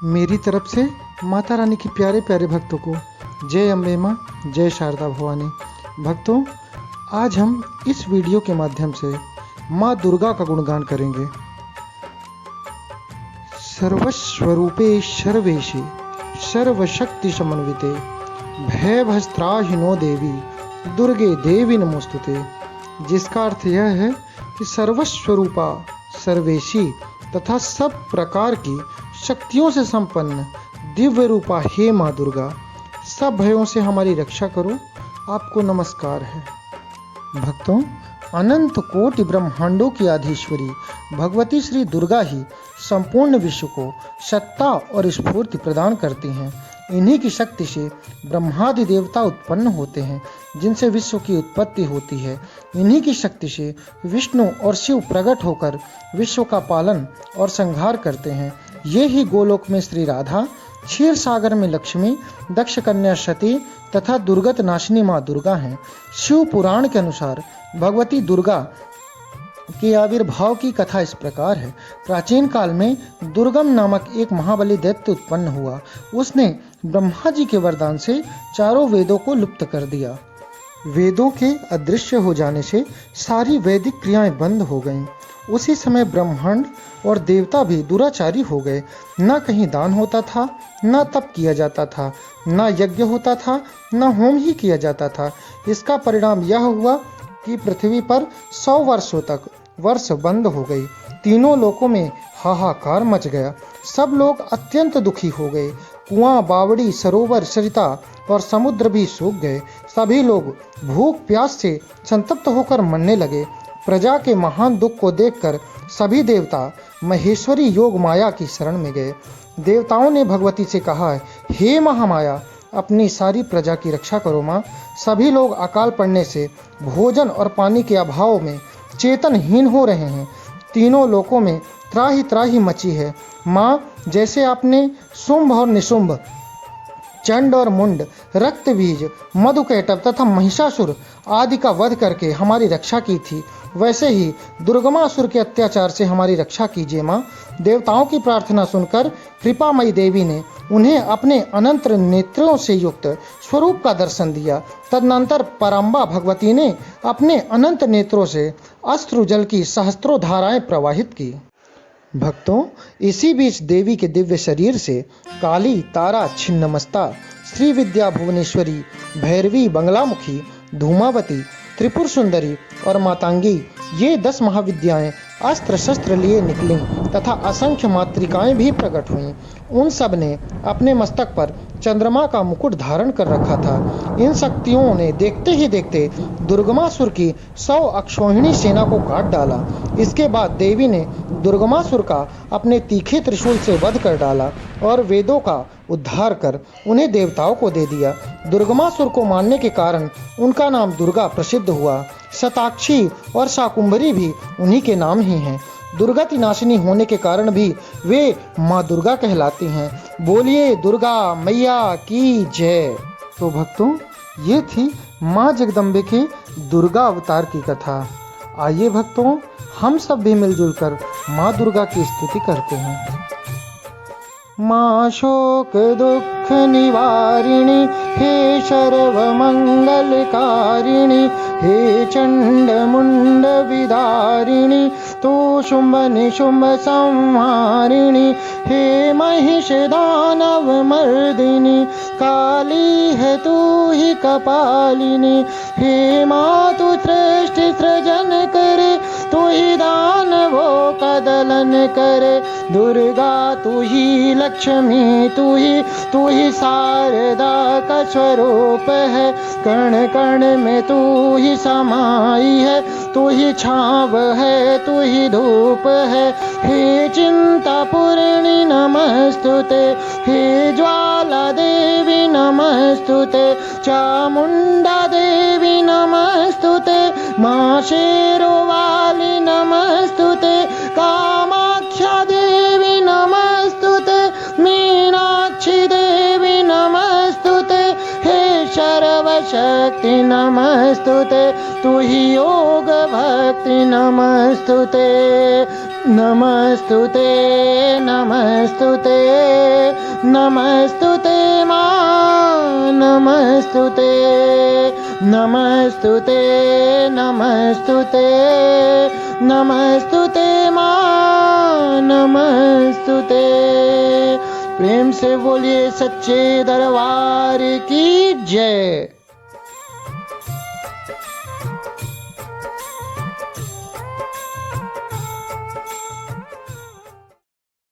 मेरी तरफ से माता रानी की प्यारे प्यारे भक्तों को जय अम्बे माँ, जय शारदा भवानी। भक्तों, आज हम इस वीडियो के माध्यम से माँ दुर्गा का गुणगान करेंगे। सर्वस्वरूपे सर्वेशे सर्वशक्ति समन्विते भयभस्त्राहिनो देवी दुर्गे देवी नमोस्तुते। जिसका अर्थ यह है कि सर्वस्वरूपा, सर्वेशी तथा सब प्रकार की शक्तियों से संपन्न दिव्य रूपा हे माँ दुर्गा, सब भयों से हमारी रक्षा करो, आपको नमस्कार है। भक्तों, अनंत कोटि ब्रह्मांडों की आधीश्वरी भगवती श्री दुर्गा ही संपूर्ण विश्व को सत्ता और स्फूर्ति प्रदान करती हैं। इन्हीं की शक्ति से ब्रह्मादि देवता उत्पन्न होते हैं, जिनसे विश्व की उत्पत्ति होती है। इन्हीं की शक्ति से विष्णु और शिव प्रकट होकर विश्व का पालन और संहार करते हैं। ये ही गोलोक में श्री राधा, क्षीर सागर में लक्ष्मी, दक्ष कन्या सती तथा दुर्गत नाशिनी माँ दुर्गा हैं। शिव पुराण के अनुसार भगवती दुर्गा के आविर्भाव की कथा इस प्रकार है। प्राचीन काल में दुर्गम नामक एक महाबली दैत्य उत्पन्न हुआ। उसने ब्रह्मा जी के वरदान से चारों वेदों को लुप्त कर दिया। वेदों के अदृश्य हो जाने से सारी वैदिक क्रियाएं बंद हो गईं। उसी समय ब्रह्मांड और देवता भी दुराचारी हो गए। न कहीं दान होता था, न तप किया जाता था, न यज्ञ होता था, न होम ही किया जाता था। इसका परिणाम यह हुआ कि पृथ्वी पर 100 वर्षों तक वर्ष बंद हो गई। तीनों लोकों में हाहाकार मच गया। सब लोग अत्यंत दुखी हो गए। कुआं, बावड़ी, सरोवर, सरिता और समुद्र भी सूख गए। सभी लोग भूख प्यास से संतप्त होकर मरने लगे। प्रजा के महान दुख को देखकर सभी देवता महेश्वरी योग माया की शरण में गए। देवताओं ने भगवती से कहा, हे महामाया, अपनी सारी प्रजा की रक्षा करो माँ। सभी लोग अकाल पड़ने से, भोजन और पानी के अभाव में चेतनहीन हो रहे हैं। तीनों लोकों में त्राही त्राही मची है। माँ, जैसे आपने शुंभ और निशुंभ, चंड और मुंड, रक्त बीज, मधुकैटभ तथा महिषासुर आदि का वध करके हमारी रक्षा की थी, वैसे ही दुर्गमासुर के अत्याचार से हमारी रक्षा कीजिए माँ। देवताओं की प्रार्थना सुनकर कृपामयी देवी ने उन्हें अपने अनंत नेत्रों से युक्त स्वरूप का दर्शन दिया। तदनंतर पराम्बा भगवती ने अपने अनंत नेत्रों से अश्रु जल की सहस्त्रों धाराएं प्रवाहित की। भक्तों, इसी बीच देवी के दिव्य शरीर से काली, तारा, छिन्नमस्ता, श्री विद्या भुवनेश्वरी, भैरवी, बंगलामुखी, धूमावती, त्रिपुर सुंदरी और मातांगी, ये 10 महाविद्याएं अस्त्र शस्त्र लिए निकलीं तथा असंख्य मातृकाएं भी प्रकट हुईं। उन सब ने अपने मस्तक पर चंद्रमा का मुकुट धारण कर रखा था। इन शक्तियों ने देखते ही देखते दुर्गमासुर की 100 अक्षौहिणी सेना को काट डाला। इसके बाद देवी ने दुर्गमासुर का अपने तीखे त्रिशूल से वध कर डाला और वेदों का उद्धार कर उन्हें देवताओं को दे दिया। दुर्गमासुर को मारने के कारण उनका नाम दुर्गा प्रसिद्ध हुआ। शताक्षी और शाकुंभरी भी उन्हीं के नाम ही हैं। दुर्गति नाशिनी होने के कारण भी वे माँ दुर्गा कहलाती हैं। बोलिए दुर्गा मैया की जय। तो भक्तों, ये थी माँ जगदम्बे के दुर्गा अवतार की कथा। आइए भक्तों, हम सब भी मिलजुल कर माँ दुर्गा की स्तुति करते हैं। माँ शोक दुख निवारिणी, हे सर्व मंगलकारिणी, हे चंड मुंड विदारिणी, तू शुंभ निशुंभ संहारिणी, हे महिष दानव मर्दिनी, काली है तू ही कपालिनी। हे माँ, तू सृष्टि सृजन करे, तू ही दानवों का दलन करे। दुर्गा तू ही लक्ष्मी, तू ही शारदा का स्वरूप है। कण कण में तू ही समाई है, तू ही छाव है, तू ही धूप है। हे चिंता पूर्णी नमस्तुते, हे ज्वाला देवी नमस्तुते, चामुंडा देवी नमस्तुते, माँ शेरों वाली नमस्तुते, कामाक्षा देवी नमस्तुते, मीनाक्षी देवी नमस्तुते, हे सर्वशक्ति नमस्तुते, तू ही योग भक्ति नमस्तुते, नमस्तुते, नमस्तुते, नमस्तुते मां नमस्तुते नमस्तुते नमस्तुते नमस्तुते मां नमस्तुते। प्रेम से बोलिए सच्चे दरबार की जय।